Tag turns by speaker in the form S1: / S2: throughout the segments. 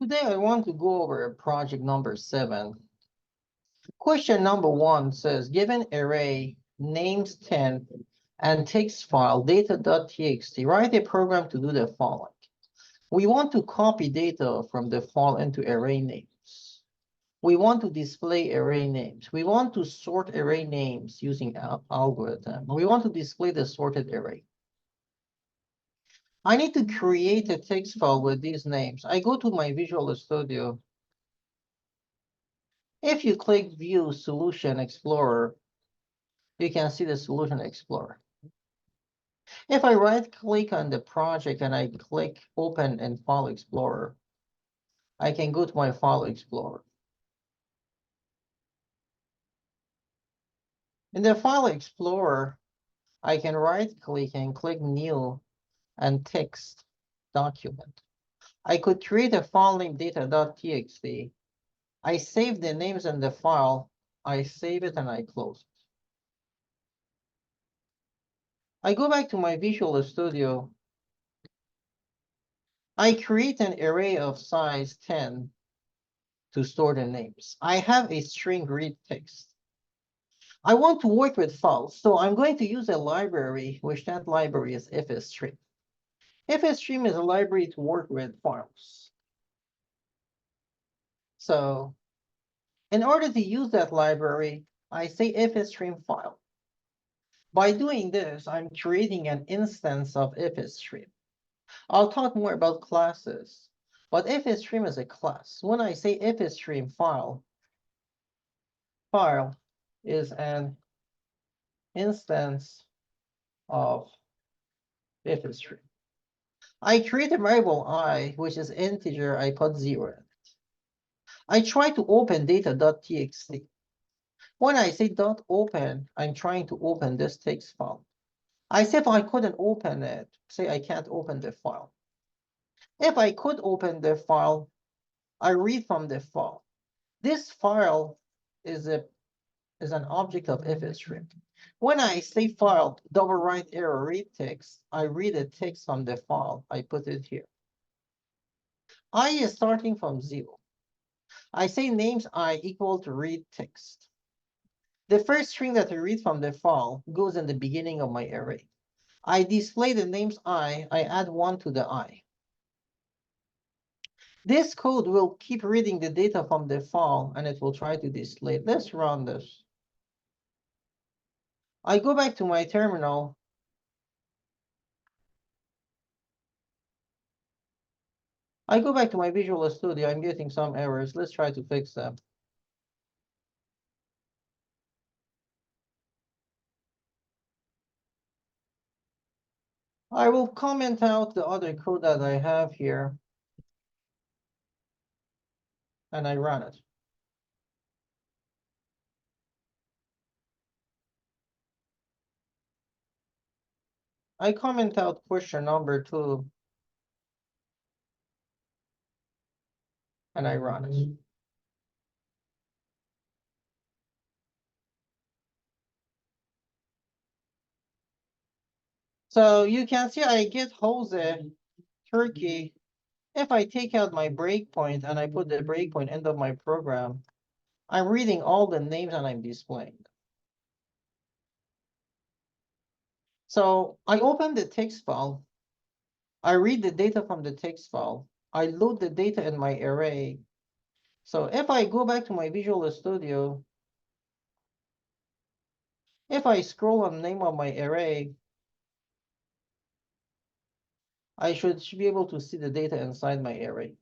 S1: Today I want to go over project number 7. Question number 1 says, given array names 10 and text file data.txt, write a program to do the following. We want to copy data from the file into array names. We want to display array names. We want to sort array names using algorithm. We want to display the sorted array. I need to create a text file with these names. I go to my Visual Studio. If you click View Solution Explorer, you can see the Solution Explorer. If I right-click on the project and I click Open in File Explorer, I can go to my File Explorer. In the File Explorer, I can right-click and click New and Text Document. I could create a file named data.txt. I save the names in the file. I save it and I close it. I go back to my Visual Studio. I create an array of size 10 to store the names. I have a string read text. I want to work with files, so I'm going to use a library, which that library is ifstream. ifstream is a library to work with files. So in order to use that library, I say ifstream file. By doing this, I'm creating an instance of ifstream. I'll talk more about classes, but ifstream is a class. When I say ifstream file is an instance of ifstream. I create a variable I, which is integer, I put 0 in it. I try to open data.txt. When I say .open, I'm trying to open this text file. I say if I couldn't open it, say I can't open the file. If I could open the file, I read from the file. This file is an object of ifstream. When I say file, double right arrow, read text, I read the text from the file. I put it here. I is starting from 0. I say names I equal to read text. The first string that I read from the file goes in the beginning of my array. I display the names I add 1 to the I. This code will keep reading the data from the file and it will try to display it. Let's run this. I go back to my terminal. I go back to my Visual Studio. I'm getting some errors. Let's try to fix them. I will comment out the other code that I have here. And I run it. I comment out question number 2. And I run it. So you can see I get Jose, Turkey. If I take out my breakpoint and I put the breakpoint end of my program, I'm reading all the names and I'm displaying them. So I open the text file. I read the data from the text file. I load the data in my array. So if I go back to my Visual Studio, if I scroll on the name of my array, I should be able to see the data inside my array.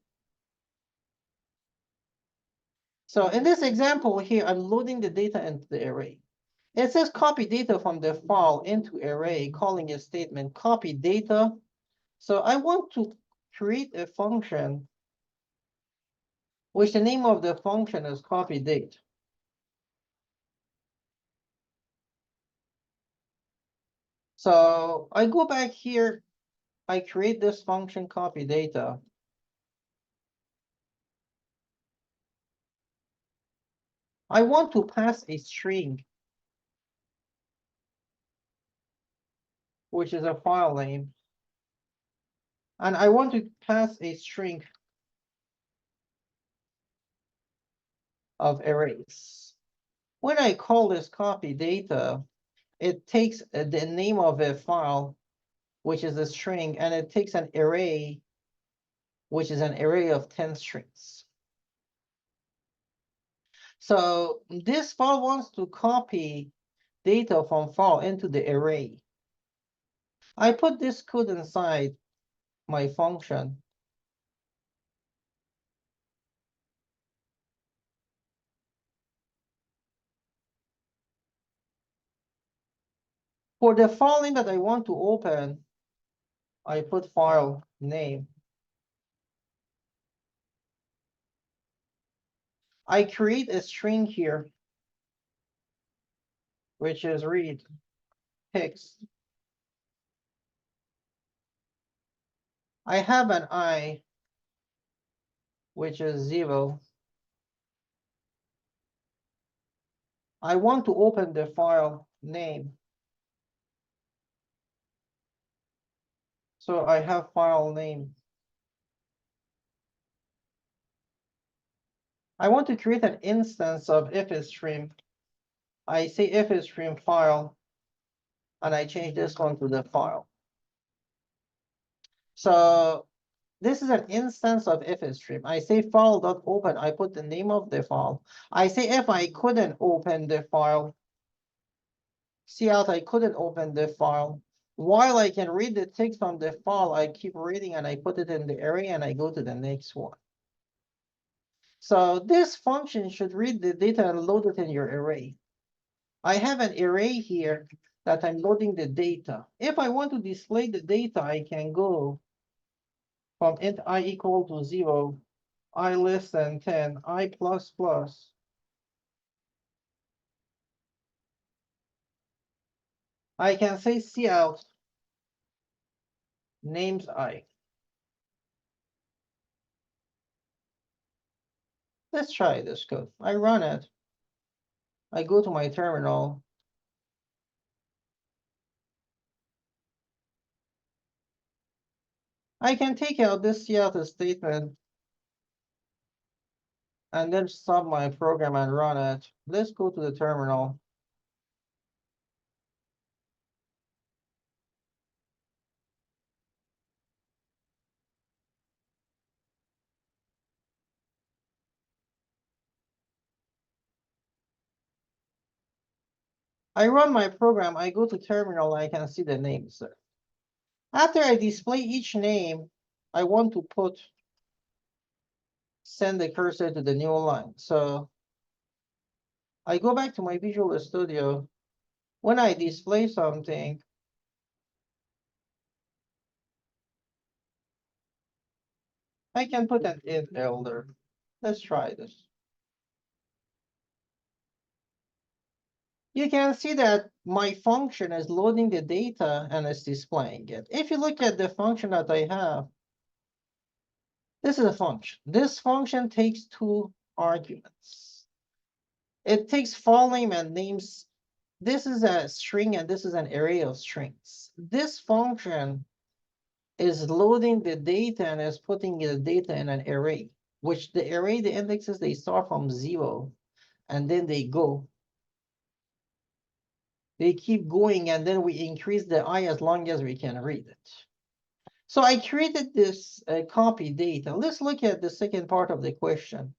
S1: So in this example here, I'm loading the data into the array. It says copy data from the file into array, calling a statement copy data. So I want to create a function which the name of the function is copy date. So I go back here, I create this function copy data. I want to pass a string, which is a file name. And I want to pass a string of arrays. When I call this copy data, it takes the name of a file, which is a string, and it takes an array, which is an array of 10 strings. So this file wants to copy data from file into the array. I put this code inside my function. For the file name that I want to open, I put file name. I create a string here, which is read text. I have an I, which is 0. I want to open the file name. So I have file name. I want to create an instance of ifstream. I say ifstream file, and I change this one to the file. So this is an instance of ifstream. I say file.open. I put the name of the file. I say if I couldn't open the file, cout, I couldn't open the file. While I can read the text from the file, I keep reading and I put it in the array and I go to the next one. So this function should read the data and load it in your array. I have an array here that I'm loading the data. If I want to display the data, I can go from int I equal to 0, I less than 10, I plus plus. I can say cout names I. Let's try this code. I run it. I go to my terminal. I can take out this cout statement and then stop my program and run it. Let's go to the terminal. I run my program, I go to terminal, I can see the names there. After I display each name, I want to send the cursor to the new line. So I go back to my Visual Studio. When I display something, I can put an int elder. Let's try this. You can see that my function is loading the data and it's displaying it. If you look at the function that I have, this is a function. This function takes 2 arguments. It takes file name and names. This is a string and this is an array of strings. This function is loading the data and is putting the data in an array, which the array, the indexes, they start from 0 and then they go. They keep going and then we increase the I as long as we can read it. So I created this copy data. Let's look at the second part of the question.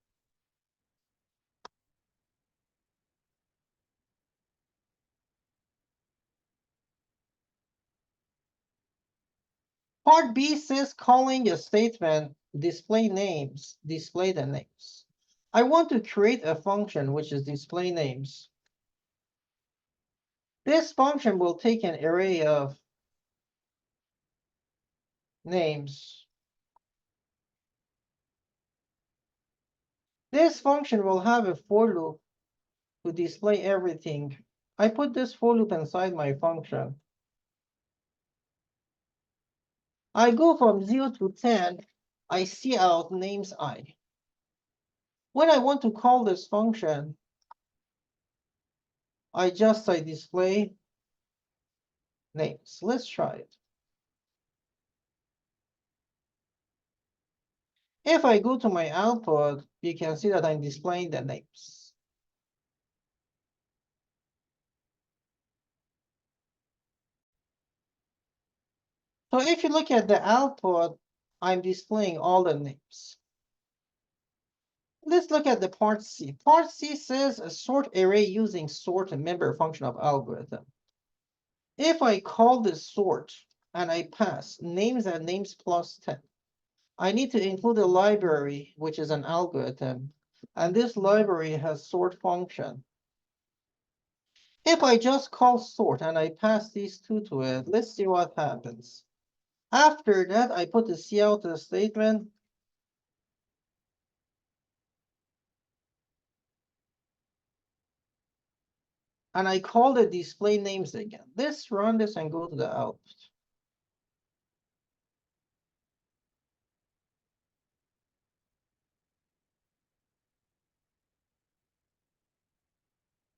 S1: Part B says calling a statement, display names, display the names. I want to create a function which is display names. This function will take an array of names. This function will have a for loop to display everything. I put this for loop inside my function. I go from 0 to 10. I cout names I. When I want to call this function, I display names. Let's try it. If I go to my output, you can see that I'm displaying the names. So if you look at the output, I'm displaying all the names. Let's look at the part C. Part C says a sort array using sort and member function of algorithm. If I call this sort and I pass names and names plus 10, I need to include a library, which is an algorithm. And this library has sort function. If I just call sort and I pass these two to it, let's see what happens. After that, I put the cout statement. And I call the display names again. Let's run this and go to the output.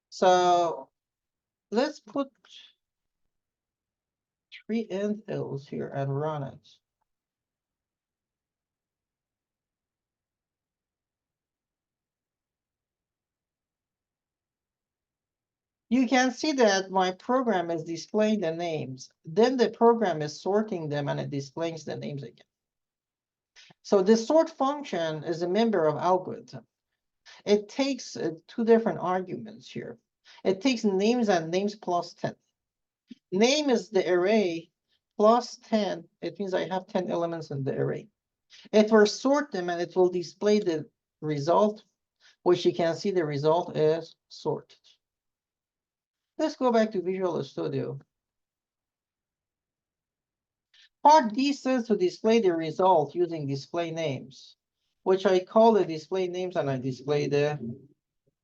S1: So let's put 3 int hills here and run it. You can see that my program is displaying the names. Then the program is sorting them and it displays the names again. So the sort function is a member of algorithm. It takes two different arguments here. It takes names and names plus 10. Name is the array plus 10. It means I have 10 elements in the array. It will sort them and it will display the result, which you can see the result is sorted. Let's go back to Visual Studio. Part D says to display the result using display names, which I call the display names and I display the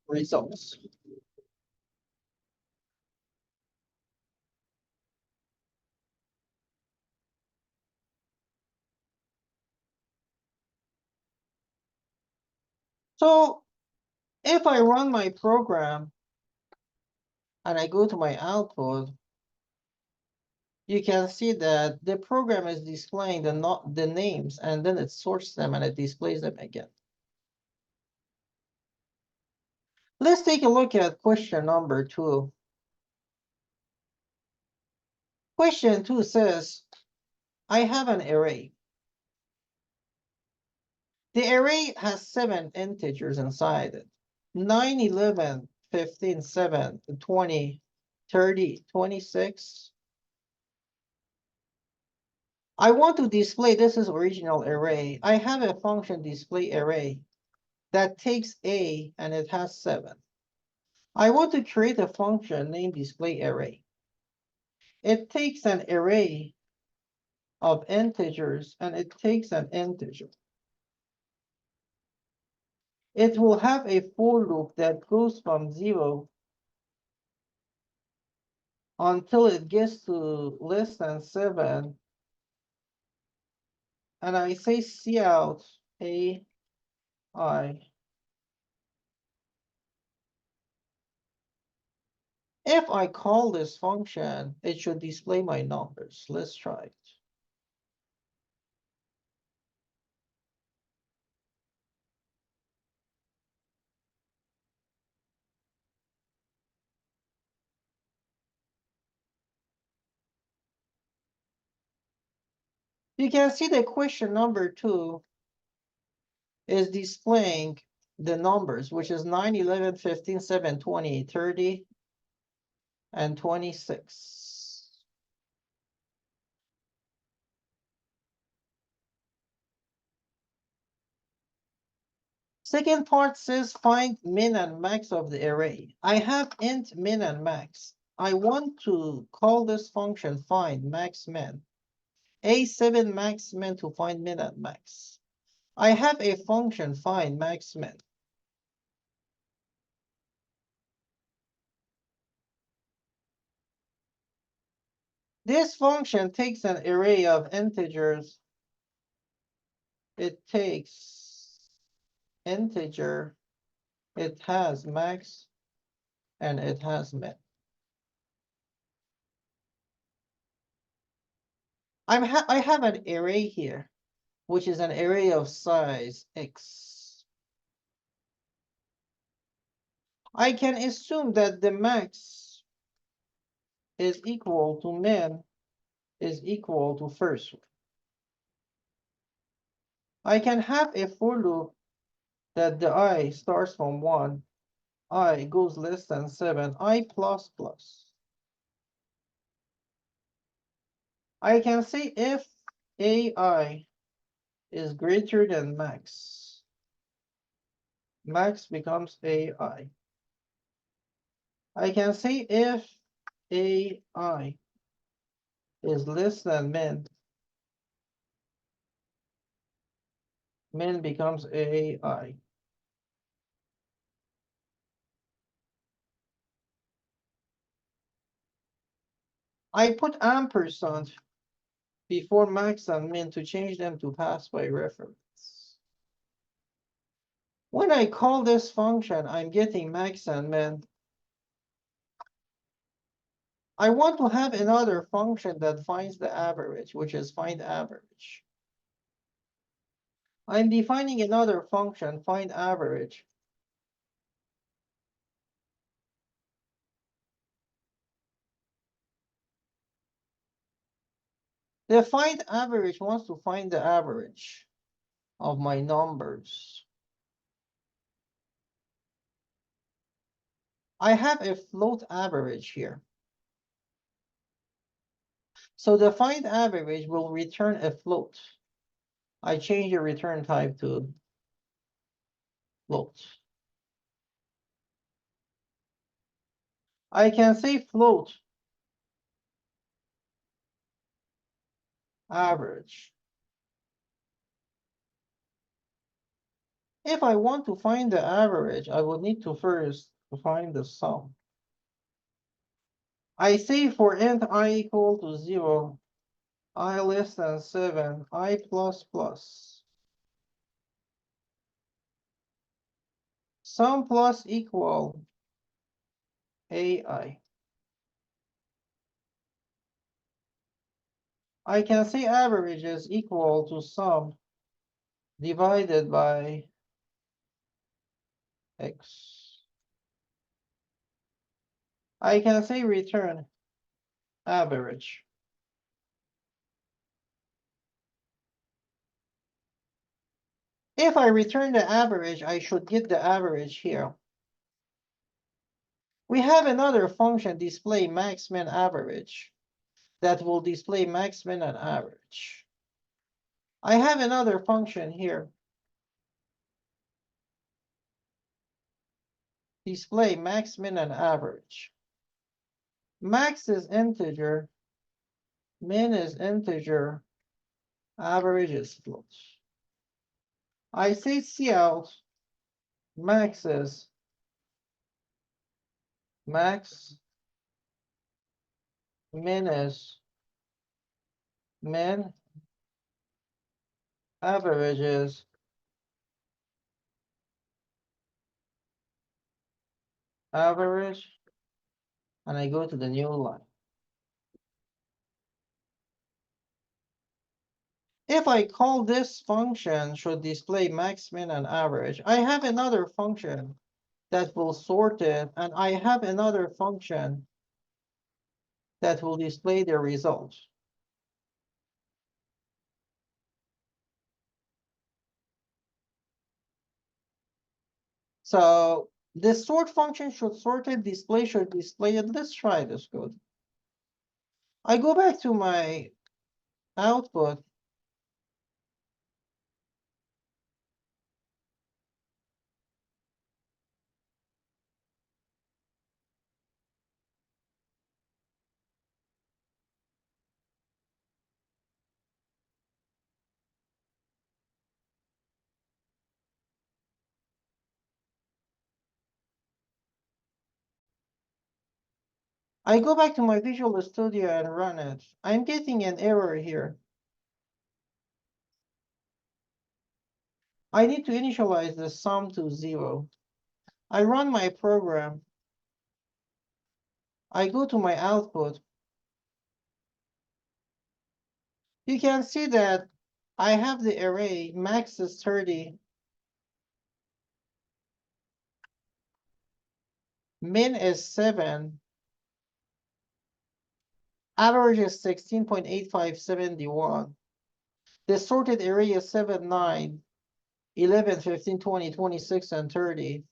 S1: results. So if I run my program and I go to my output, you can see that the program is displaying the names and then it sorts them and it displays them again. Let's take a look at question number 2. Question 2 says, I have an array. The array has 7 integers inside it. 9, 11, 15, 7, 20, 30, 26. I want to display, this is original array. I have a function display array that takes A and it has 7. I want to create a function named display array. It takes an array of integers and it takes an integer. It will have a for loop that goes from 0 until it gets to less than 7. And I say cout AI. If I call this function, it should display my numbers. Let's try it. You can see the question number 2 is displaying the numbers, which is 9, 11, 15, 7, 20, 30, and 26. Second part says find min and max of the array. I have int min and max. I want to call this function find max min. A7 max min to find min and max. I have a function find max min. This function takes an array of integers. It takes integer. It has max and it has min. I have an array here. which is an array of size X. I can assume that the max is equal to min is equal to first one. I can have a for loop that the I starts from 1, I goes less than 7, I plus plus. I can say if AI is greater than max, max becomes AI. I can say if AI is less than min, min becomes AI. I put ampersand before max and min to change them to pass by reference. When I call this function, I'm getting max and min. I want to have another function that finds the average, which is find average. I'm defining another function, find average. The find average wants to find the average of my numbers. I have a float average here. So the find average will return a float. I change the return type to float. I can say float average. If I want to find the average, I will need to first find the sum. I say for int I equal to 0, I less than 7, I plus plus. Sum plus equal AI. I can say average is equal to sum divided by X. I can say return average. If I return the average, I should get the average here. We have another function display max min average that will display max min and average. I have another function here. Display max min and average. Max is integer, min is integer, average is float. I say cout max is max, min is min, average is average, and I go to the new line. If I call this function should display max, min, and average, I have another function that will sort it, and I have another function that will display the result. So this sort function should sort it, display should display it. Let's try this code. I go back to my output. I go back to my Visual Studio and run it. I'm getting an error here. I need to initialize the sum to 0. I run my program. I go to my output. You can see that I have the array, max is 30. Min is 7. Average is 16.8571. The sorted array is 7, 9, 11, 15, 20, 26, and 30.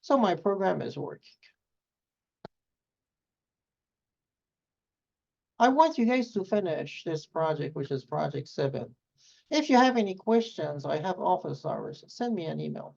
S1: So my program is working. I want you guys to finish this project, which is project 7. If you have any questions, I have office hours. Send me an email.